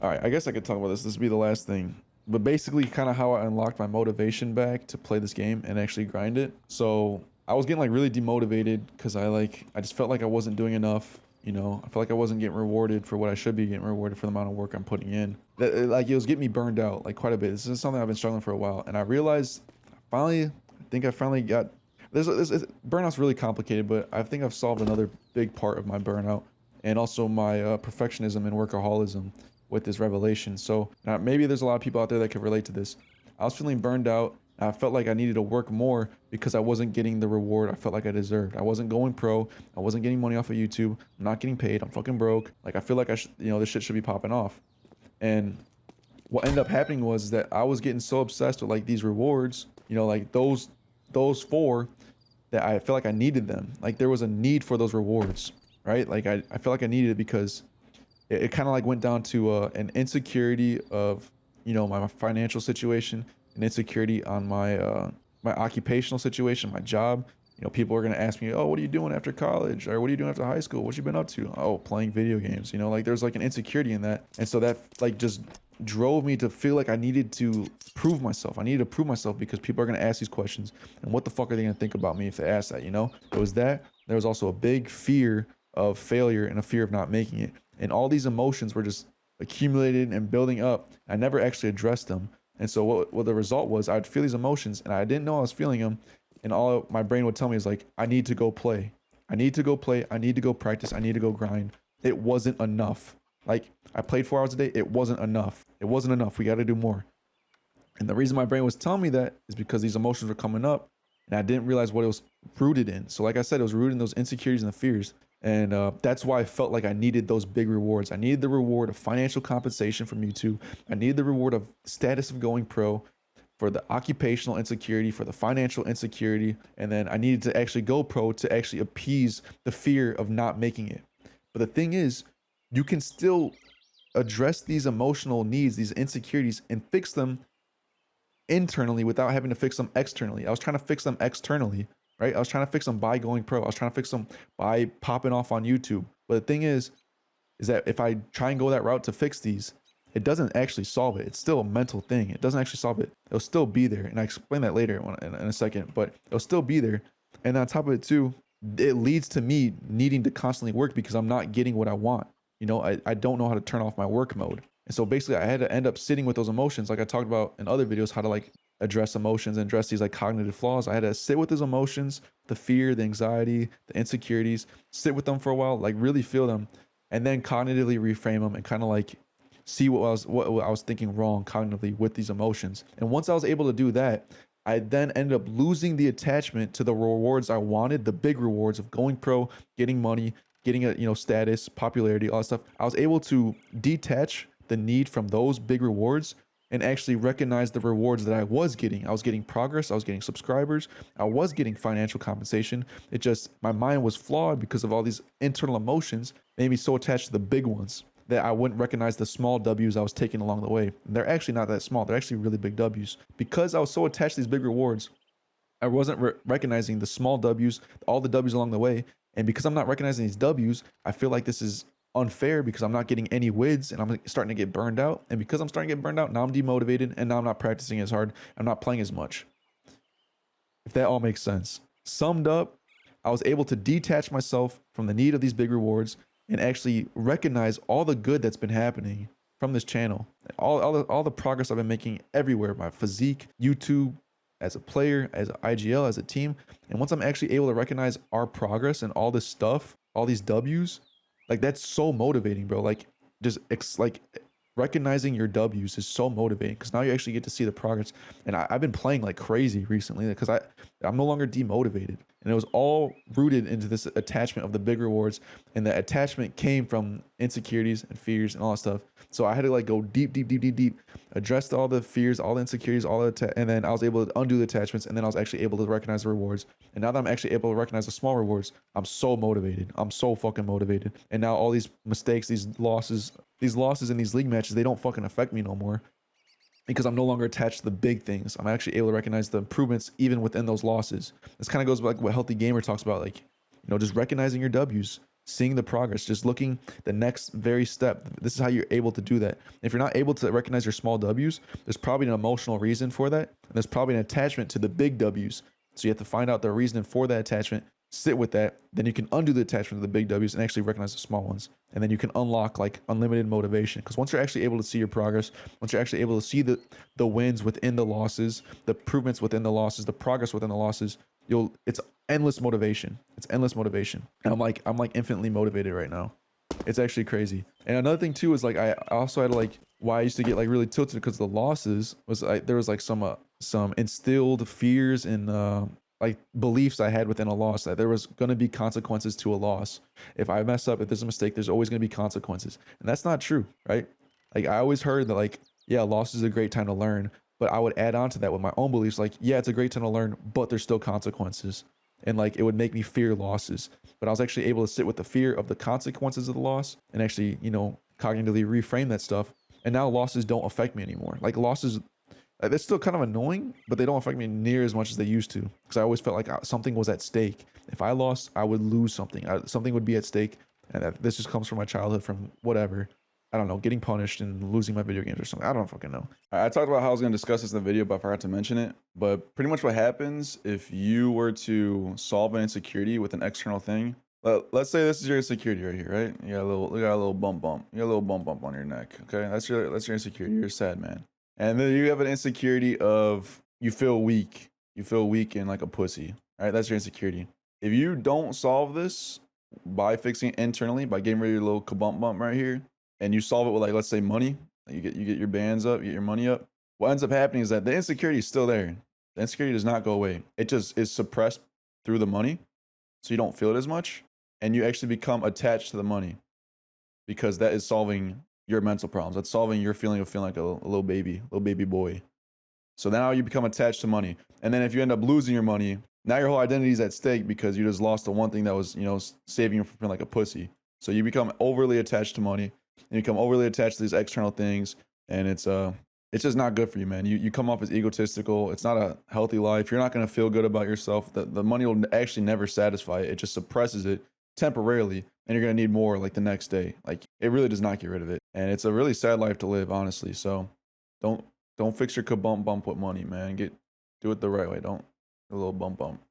All right, I guess I could talk about this. This would be the last thing. But basically, kind of how I unlocked my motivation back to play this game and actually grind it. So I was getting like really demotivated because I just felt like I wasn't doing enough. You know, I felt like I wasn't getting rewarded for what I should be getting rewarded for the amount of work I'm putting in. Like it was getting me burned out like quite a bit. This is something I've been struggling for a while, and I realized I think I finally got. Burnout's really complicated, but I think I've solved another big part of my burnout and also my perfectionism and workaholism with this revelation. So now maybe there's a lot of people out there that could relate to this. I was feeling burned out. And I felt like I needed to work more because I wasn't getting the reward I felt like I deserved. I wasn't going pro. I wasn't getting money off of YouTube. I'm not getting paid. I'm fucking broke. Like I feel like this shit should be popping off. And what ended up happening was that I was getting so obsessed with like these rewards, like those four, that I felt like I needed them. Like there was a need for those rewards, right? Like I felt like I needed it because it kind of like went down to an insecurity of my financial situation, an insecurity on my occupational situation, my job. People are gonna ask me, oh, what are you doing after college, or what are you doing after high school, what you been up to? Oh, playing video games. Like there's like an insecurity in that, and so that like just drove me to feel like I needed to prove myself. I needed to prove myself because people are gonna ask these questions, and what the fuck are they gonna think about me if they ask that? It was that. There was also a big fear of failure and a fear of not making it. And all these emotions were just accumulated and building up. I never actually addressed them. And so what the result was, I'd feel these emotions and I didn't know I was feeling them. And all my brain would tell me is like, I need to go play. I need to go play. I need to go practice. I need to go grind. It wasn't enough. Like I played 4 hours a day. It wasn't enough. It wasn't enough. We got to do more. And the reason my brain was telling me that is because these emotions were coming up and I didn't realize what it was rooted in. So like I said, it was rooted in those insecurities and the fears. And that's why I felt like I needed those big rewards. I needed the reward of financial compensation from YouTube. I needed the reward of status of going pro, for the occupational insecurity, for the financial insecurity. And then I needed to actually go pro to actually appease the fear of not making it. But the thing is, you can still address these emotional needs, these insecurities, and fix them internally without having to fix them externally. I was trying to fix them externally, right? I was trying to fix them by going pro. I was trying to fix them by popping off on YouTube. But the thing is that if I try and go that route to fix these, it doesn't actually solve it. It's still a mental thing. It doesn't actually solve it. It'll still be there. And I explain that later in a second, but it'll still be there. And on top of it too, it leads to me needing to constantly work because I'm not getting what I want. I don't know how to turn off my work mode. And so basically I had to end up sitting with those emotions. Like I talked about in other videos, how to like address emotions and address these like cognitive flaws. I had to sit with those emotions, the fear, the anxiety, the insecurities, sit with them for a while, like really feel them, and then cognitively reframe them and kind of like see what I was thinking wrong cognitively with these emotions. And once I was able to do that, I then ended up losing the attachment to the rewards I wanted, the big rewards of going pro, getting money, getting a status, popularity, all that stuff. I was able to detach the need from those big rewards and actually recognize the rewards that I was getting. I was getting progress, I was getting subscribers, I was getting financial compensation. It just, my mind was flawed because of all these internal emotions, made me so attached to the big ones that I wouldn't recognize the small W's I was taking along the way. And they're actually not that small, they're actually really big W's. Because I was so attached to these big rewards, I wasn't recognizing the small W's, all the W's along the way. And because I'm not recognizing these W's, I feel like this is unfair because I'm not getting any wins and I'm starting to get burned out. And because I'm starting to get burned out, now I'm demotivated and now I'm not practicing as hard. I'm not playing as much. If that all makes sense. Summed up, I was able to detach myself from the need of these big rewards and actually recognize all the good that's been happening from this channel. All the progress I've been making everywhere, my physique, YouTube, as a player, as an IGL, as a team. And once I'm actually able to recognize our progress and all this stuff, all these W's, like that's so motivating, bro. Like just recognizing your W's is so motivating because now you actually get to see the progress. And I've been playing like crazy recently because I'm no longer demotivated. And it was all rooted into this attachment of the big rewards. And the attachment came from insecurities and fears and all that stuff. So I had to like go deep, address all the fears, all the insecurities, and then I was able to undo the attachments. And then I was actually able to recognize the rewards. And now that I'm actually able to recognize the small rewards, I'm so motivated. I'm so fucking motivated. And now all these mistakes, these losses in these league matches, they don't fucking affect me no more because I'm no longer attached to the big things. I'm actually able to recognize the improvements even within those losses. This kind of goes back like what Healthy Gamer talks about, like, just recognizing your W's, seeing the progress, just looking the next very step. This is how you're able to do that. If you're not able to recognize your small W's, there's probably an emotional reason for that. And there's probably an attachment to the big W's. So you have to find out the reason for that attachment, sit with that, then you can undo the attachment to the big W's and actually recognize the small ones. And then you can unlock like unlimited motivation. Because once you're actually able to see your progress, once you're actually able to see the wins within the losses, the improvements within the losses, the progress within the losses, it's endless motivation. It's endless motivation. And I'm like infinitely motivated right now. It's actually crazy. And another thing too is like I also had like why I used to get like really tilted because the losses was like there was like some instilled fears and like beliefs I had within a loss that there was going to be consequences to a loss. If I mess up, if there's a mistake, there's always going to be consequences. And that's not true, right? Like I always heard that like, yeah, loss is a great time to learn, but I would add on to that with my own beliefs. Like, yeah, it's a great time to learn, but there's still consequences. And like, it would make me fear losses, but I was actually able to sit with the fear of the consequences of the loss and actually, cognitively reframe that stuff. And now losses don't affect me anymore. Like losses, they're still kind of annoying, but they don't affect me near as much as they used to. Because I always felt like something was at stake. If I lost, I would lose something. Something would be at stake. And this just comes from my childhood, from whatever. I don't know, getting punished and losing my video games or something. I don't fucking know. I talked about how I was going to discuss this in the video, but I forgot to mention it. But pretty much what happens if you were to solve an insecurity with an external thing. Let's say this is your insecurity right here, right? You got a little bump. You got a little bump on your neck. Okay, that's your insecurity. You're a sad man. And then you have an insecurity of you feel weak. You feel weak and like a pussy. All right, that's your insecurity. If you don't solve this by fixing it internally, by getting rid of your little kabump right here, and you solve it with like, let's say money, you get your bands up, you get your money up. What ends up happening is that the insecurity is still there. The insecurity does not go away. It just is suppressed through the money, so you don't feel it as much, and you actually become attached to the money because that is solving your mental problems. That's solving your feeling of feeling like a little baby boy. So now you become attached to money. And then if you end up losing your money, now your whole identity is at stake because you just lost the one thing that was, saving you from feeling like a pussy. So you become overly attached to money and you become overly attached to these external things. And it's just not good for you, man. You come off as egotistical. It's not a healthy life. You're not going to feel good about yourself. The money will actually never satisfy it. It just suppresses it temporarily, and you're going to need more like the next day. Like it really does not get rid of it. And it's a really sad life to live, honestly. So don't fix your kabump bump with money, man. Do it the right way. Don't a little bump.